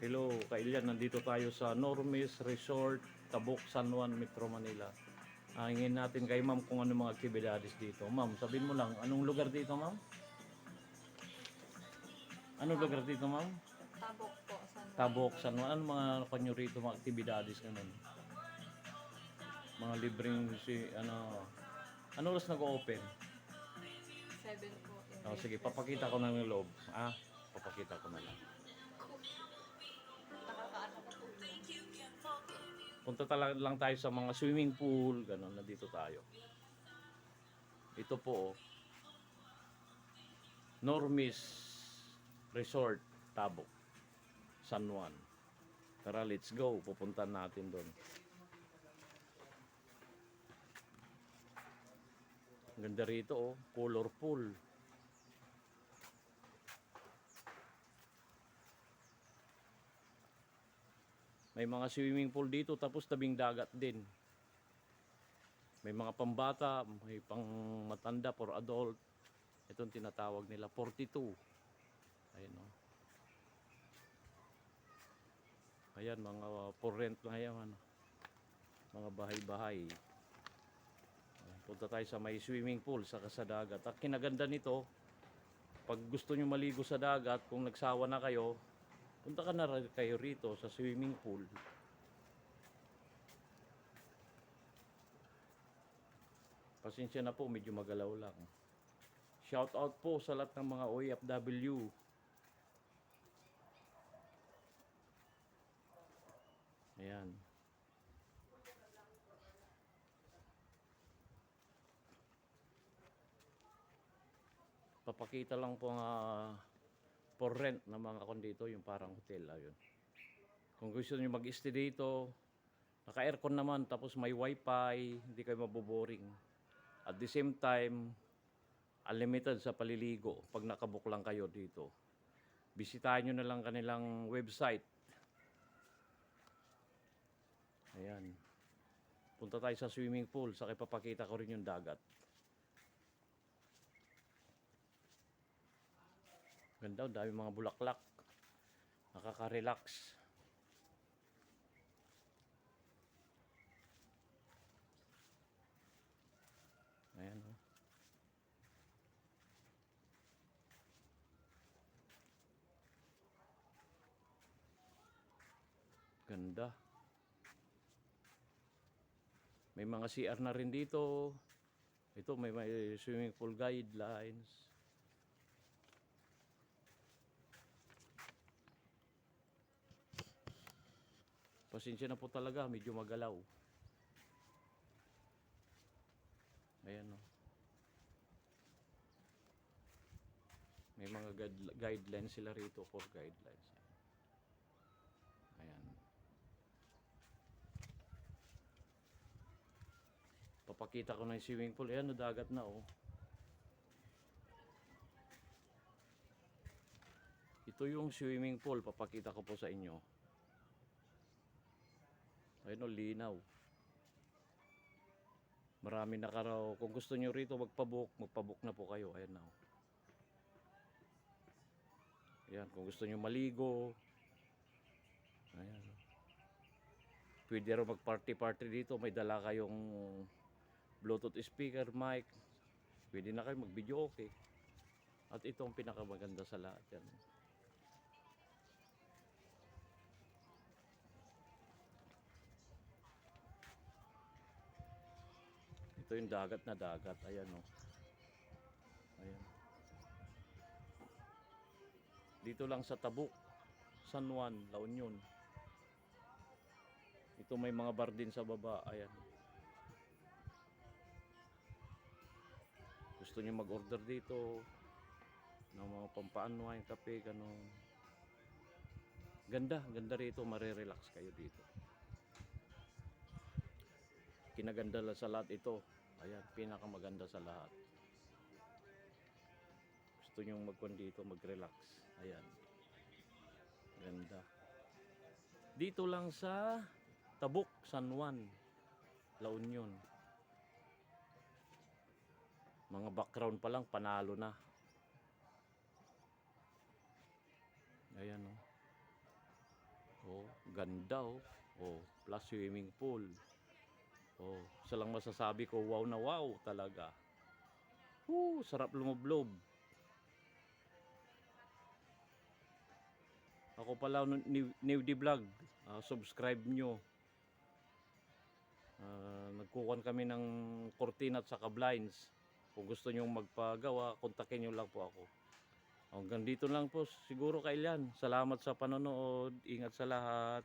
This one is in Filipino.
Hello, Kailian. Nandito tayo sa Normis Resort, Tabuk, San Juan, Metro Manila. Hingin natin kay ma'am kung ano mga aktibidades dito. Ma'am, sabihin mo lang, anong lugar dito, ma'am? Anong lugar Tabok. dito, ma'am? Tabok po, San Juan. Tabuk, San Juan. Anong mga kanyo rito, mga aktibidades ganun? Mga libreng ano oras nag-open? 7 po in Oh, sige, business papakita ko day. na ng loob. Papakita ko na lang. Nakakaano ko po yun. Punta talaga lang tayo sa mga swimming pool, ganun, na dito tayo. Ito po, Normis Resort, Tabuk, San Juan. Tara, let's go. Pupuntan natin doon. Ganda rito, oh. Colorful. May mga swimming pool dito, tapos tabing dagat din. May mga pambata, may pang matanda for adult. Itong tinatawag nila 42. Ayun, oh. Ayan, mga for rent na yan, ano. Mga bahay-bahay. Punta tayo sa may swimming pool sa dagat. At kinaganda nito, pag gusto nyo maligo sa dagat, kung nagsawa na kayo, punta ka na kayo rito sa swimming pool. Pasensya na po, medyo magalaw lang. Shout out po sa lahat ng mga OFW. Ayan. Papakita lang po nga for rent na mga kondito, yung parang hotel. Ayun. Kung gusto niyo mag-stay dito, naka-aircon naman, tapos may wifi, hindi kayo maboboring. At the same time, unlimited sa paliligo pag nakabook lang kayo dito. Bisitahin nyo na lang kanilang website. Ayan. Punta tayo sa swimming pool, saka ipapakita ko rin yung dagat. Ganda, dami mga bulaklak. Nakaka-relax. Ayan, oh. Ganda. May mga CR na rin dito. Ito, may swimming pool guidelines. Pasensya na po talaga, medyo magalaw. Ayan, oh. May mga guidelines sila rito, for guidelines. Ayan. Papakita ko na yung swimming pool. Ayan, dagat na, oh. Ito yung swimming pool. Papakita ko po sa inyo. Ayun, oh, linaw. Marami na karaw. Kung gusto nyo rito magpabook na po kayo. Ayan na, oh. Ayan, kung gusto nyo maligo. Ayan, oh. Pwede rin mag-party dito. May dala kayong Bluetooth speaker, mic. Pwede na kayo mag-video okay. At ito ang pinakamaganda sa lahat yan. Ito yung dagat na dagat. Ayan, oh. Ayan. Dito lang sa Tabuk, San Juan, La Union. Ito may mga bar din sa baba. Ayan. Gusto niyo mag-order dito ng mga pampaanwine, kape, ganun. Ganda rito, marirelax kayo dito. Kinaganda sa lahat ito. Ayan, pinakamaganda sa lahat. Gusto niyo magkon dito, mag-relax. Ayan. Ganda. Dito lang sa Tabuk, San Juan, La Union. Mga background pa lang, panalo na. Ayan, oh. Ganda oh. Oh, plus swimming pool. Oh, isa lang masasabi ko, wow na wow talaga. Sarap lumublob. Ako pala, New D Vlog. Subscribe nyo. Nagkukuhan kami ng cortina at saka blinds. Kung gusto nyo magpagawa, kontakin nyo lang po ako. Hanggang dito lang po siguro kailan. Salamat sa panonood. Ingat sa lahat.